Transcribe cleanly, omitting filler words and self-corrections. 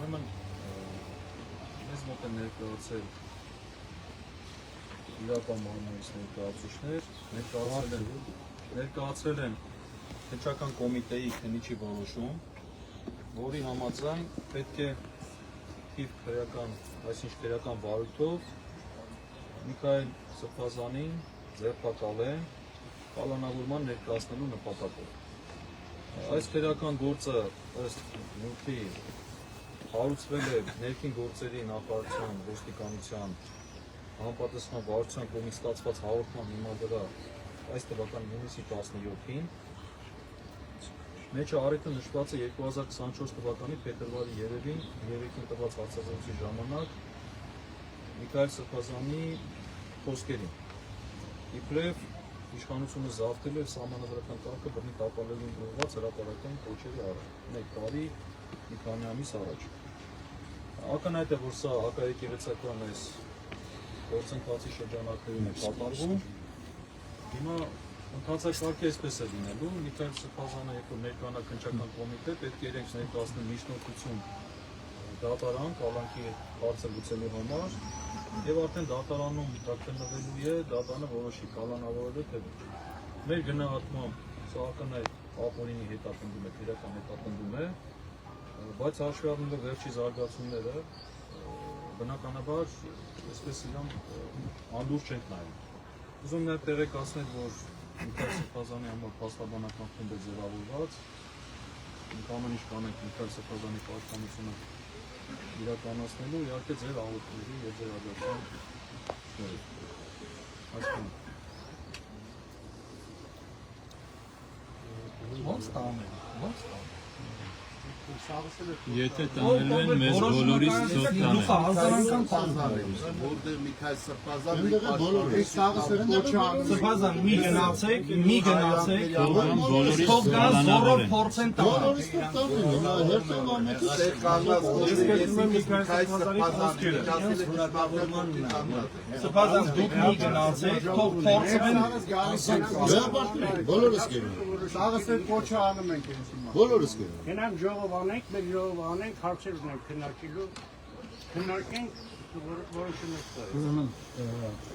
Ուրեմն մեզ մոտ են ներկայացել իրական մարմնից ներկայացրել են քննչական կոմիտեի քննիչի որոշում, որի համաձայն պետք է թիվ քրեական վարույթով Միքայել Սրբազանին ձերբակալեն կալանավորման ներկայացնելու նպատակով։ Այս քրեական գործը ըստ նյութի հարուցվել է ներքին գործերի նախարարության ոստիկանության համապատասխան վարչության կողմից ստացված հաղորդման հիման վրա այս թվականի հունիսի 17-ին մեջը առիթը նշված է 2024 թվականի փետրվարի 3-ին երեկին տված հարցազրույցի ժամանակ Միքայել Սրբազանի խոսքերին։ Իբրև իշխանությունը զավթել է սահմանադրական կարգը բռնի տապալելուն ուղղված հրապարակային կոչերի առաջ, 1 տարի մի քանի ամիս առաջ։ Ակնհայտ է, որ սա հակաեկեղեցական այս գործընթացի շրջանակներում է կատարվում։ Հիմա ընթացակարգը այսպես է լինելու, Միքայել Սրբազանը, երբ որ ներկայանա քննչական կոմիտե, պետք է իրենք ներկայացնեն միջնորդություն դատարան կալանքի հարցը լուծելու համար, եւ արդեն դատարանում դա քննվելու է, դատարանը որոշի կալանավորելու թե ոչ։ Մեր գնահատմամբ սա ակնհայտ ապօրինի հետապնդում է, քրեական հետապնդում է, բայց հաշվի առնելով վերջի զարգացումները, բնականաբար այսպես իրան անդուր չենք նայում։ Ուզում նաև տեղեկացնել, որ Միքայել Սրբազանի համար փաստաբանական խումբ է ձևավորված, մենք ամեն ինչ կանենք Միքայել Սրբազանի պաշտպանությունը իրականացնելու, իհարկե ձեր աղոթքների եւ ձեր աջակցության Ոնց տանել։ Եթե տանելու են մեզ բոլորից ծով տանել։ Հազարանական տանել։ Որտեղ Միքայել Սրբազանը Սրբազան մի գնացեք, բոլորից թող գան զորով կալանավորեն։ փորձեն տանել։ Սրբազան դուք մի գնացեք, թող փորձեն բոլորս գերում։ Սաղսը կոչը անում ենք ինձ հիմա։ Բոլորս գերում։ Գնանք ժողով անենք, մեր ժողով անենք, հարցեր ունենք քննարկելու, քննարկենք որոշումներ կայացնենք։